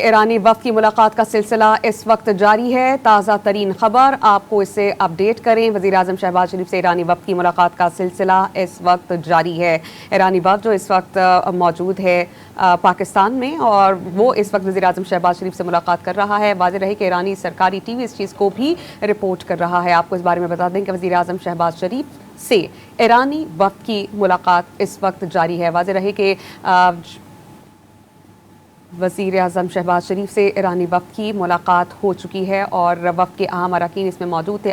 ईरानी वफ़द की मुलाकात का सिलसिला इस वक्त जारी है। ताज़ा तरीन खबर आपको इससे अपडेट करें। वज़ीर-ए-आज़म शहबाज शरीफ से ईरानी वफ़द की मुलाकात का सिलसिला इस वक्त जारी है। ईरानी वफ़द जो इस वक्त मौजूद है पाकिस्तान में, और वो इस वक्त वज़ीर-ए-आज़म शहबाज शरीफ से मुलाकात कर रहा है। वाज़ेह रहे कि ईरानी सरकारी टीवी इस चीज़ को भी रिपोर्ट कर रहा है। आपको इस बारे में बता दें कि वज़ीर-ए-आज़म शहबाज शरीफ से ईरानी वफ़द की मुलाकात इस वक्त जारी है। वाज़ेह रहे कि वज़ीर-ए-आज़म शहबाज शरीफ से ईरानी वफ़द की मुलाकात हो चुकी है और वफ़द के अहम अरकान इसमें मौजूद थे।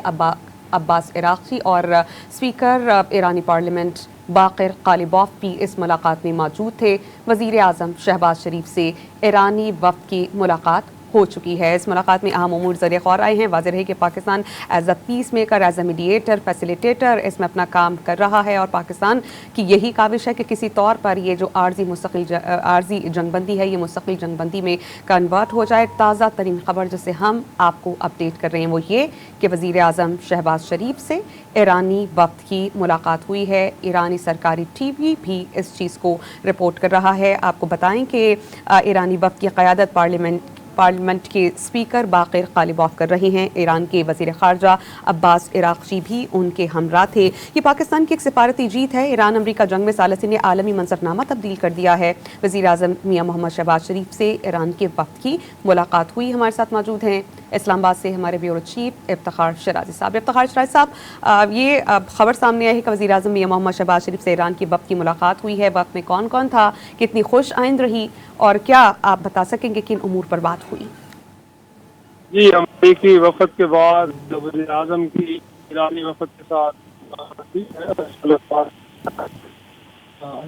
अब्बास इराक़ची और स्पीकर ईरानी पार्लियामेंट बाक़िर क़ालिबॉफ़ भी इस मुलाकात में मौजूद थे। वज़ीर-ए-आज़म शहबाज शरीफ से ईरानी वफ़द की मुलाकात हो चुकी है। इस मुलाकात में अहम उमूर ज़रिए ख़ौर आए हैं। वाज़ेह रहे कि Pakistan as a peace maker, as a mediator, facilitator इसमें अपना काम कर रहा है और पाकिस्तान की यही काविश है कि किसी तौर पर ये जो आर्जी जंगबंदी है ये मुस्तक़िल जंगबंदी में कन्वर्ट हो जाए। ताज़ा तरीन खबर जिसे हम आपको अपडेट कर रहे हैं वो ये कि वज़ीर-ए-आज़म शहबाज शरीफ से ईरानी वफ़द की मुलाकात हुई है। ईरानी सरकारी टीवी भी इस चीज़ को रिपोर्ट कर रहा है। आपको बताएं कि ईरानी वफ़द की क़यादत पार्लियामेंट के स्पीकर बाक़िर क़ालिबॉफ़ कर रहे हैं। ईरान के वज़ीर ख़ारजा अब्बास इराक़ची भी उनके हमरा थे। ये पाकिस्तान की एक सिफारती जीत है। ईरान अमरीका जंग में सालसी ने आलमी मंसरनामा तब्दील कर दिया है। वज़ीर-ए-आज़म मियां मोहम्मद शहबाज शरीफ से ईरान के वफ़द की मुलाकात हुई। हमारे साथ मौजूद हैं इस्लामाबाद से हमारे ब्यूरो चीफ इफ्तिखार शराजी साहब। इफ्तिखार शराजी साहब, ये खबर सामने आई है कि वज़ीर-ए-आज़म मियां मोहम्मद शहबाज शरीफ से ईरान की वफ़द की मुलाकात हुई है। वक़्त में कौन कौन था, कितनी खुश आइंद रही, और क्या आप बता सकेंगे किन उमूर पर बात हुई? जी, अमरीकी वफ़द के बाद वज़ीर-ए-आज़म की ईरानी वफ़द के साथ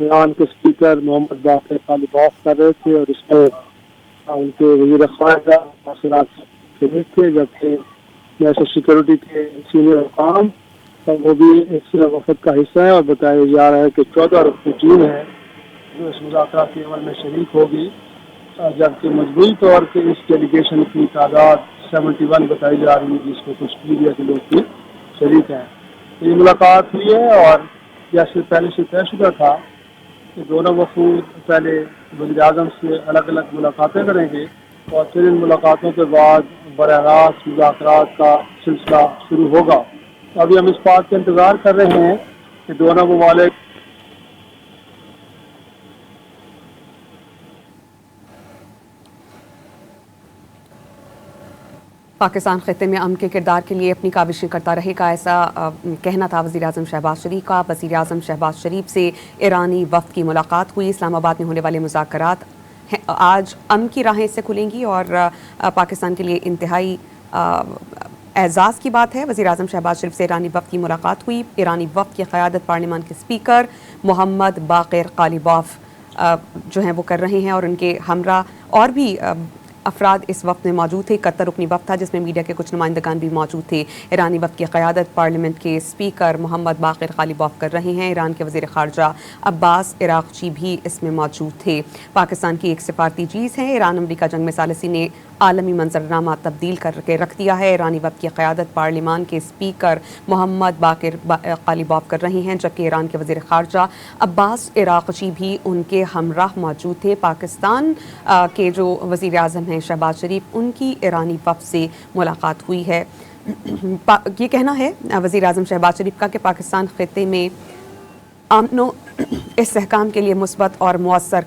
ईरान के स्पीकर मोहम्मद बाक़िर क़ालिबॉफ़ कर रहे थे और इसमें उनके वज़ीर ख़ारजा शरीफ थे, जबकि नेशनल सिक्योरिटी के सीनियर अहकाम वो भी इस वफ़द का हिस्सा है और बताया जा रहा है कि 14 रुकनी टीम है जो इस मुज़ाकरात के अमल में शरीक होगी, जबकि मजबूरी तौर पर इस डेलीगेशन की तादाद 71 बताई जा रही है, जिसमें कुछ मीडिया के लोग भी शरीक हैं। ये मुलाकात हुई है और जैसे पहले से तयशुदा था कि दोनों वफूद पहले वज़ीर-ए-आज़म से अलग अलग मुलाकातें करेंगे और फिर इन मुलाकातों के बाद बराह रास्त मुज़ाकरात का सिलसिला शुरू होगा। अभी हम इस बात का इंतज़ार कर रहे हैं कि दोनों ममालिक पाकिस्तान ख़ित्ते में अमन के किरदार के लिए अपनी काविशें करता रहेगा, ऐसा कहना था वज़ीर-ए-आज़म शहबाज शरीफ का। वज़ीर-ए-आज़म शहबाज शरीफ से ईरानी वफ़द की मुलाकात हुई। इस्लामाबाद में होने वाले मुज़ाकरात आज अमन की राहें से खुलेंगी और पाकिस्तान के लिए इंतहाई एज़ाज़ की बात है। वज़ीर-ए-आज़म शहबाज शरीफ से ईरानी वफ़द की मुलाकात हुई। ईरानी वफ़द की क़यादत पार्लियामान के स्पीकर मोहम्मद बाक़िर क़ालिबॉफ़ जो हैं वो कर रहे हैं और उनके हमरा और भी अफराद इस वक्त में मौजूद थे। 71 रुकनी वफ़द था जिसमें मीडिया के कुछ नुमाइंदगान भी मौजूद थे। ईरानी वफ़द की क़यादत पार्लियामेंट के स्पीकर मोहम्मद बाक़िर क़ालिबॉफ़ कर रहे हैं। ईरान के वज़ीर ख़ारजा अब्बास इराक़ची भी इसमें मौजूद थे। पाकिस्तान की एक सिफारती चीज़ है। ईरान अमरीका जंग में सालसी ने आलमी मंजरनामा तब्दील करके रख दिया है। ईरानी वफ़द की क़यादत पार्लियामान के स्पीकर मोहम्मद बाक़िर क़ालिबॉफ़ कर रहे हैं, जबकि ईरान के वज़ीर ख़ारजा अब्बास इराक़ची भी उनके हमराह मौजूद थे। पाकिस्तान के जो वज़ीर-ए-आज़म हैं शहबाज शरीफ, उनकी ईरानी वफ़द से मुलाकात हुई है। ये कहना है वज़ीर-ए-आज़म शहबाज शरीफ का कि पाकिस्तान ख़ित्ते में अमन व इस्तेहकाम के लिए मुस्बत और मौसर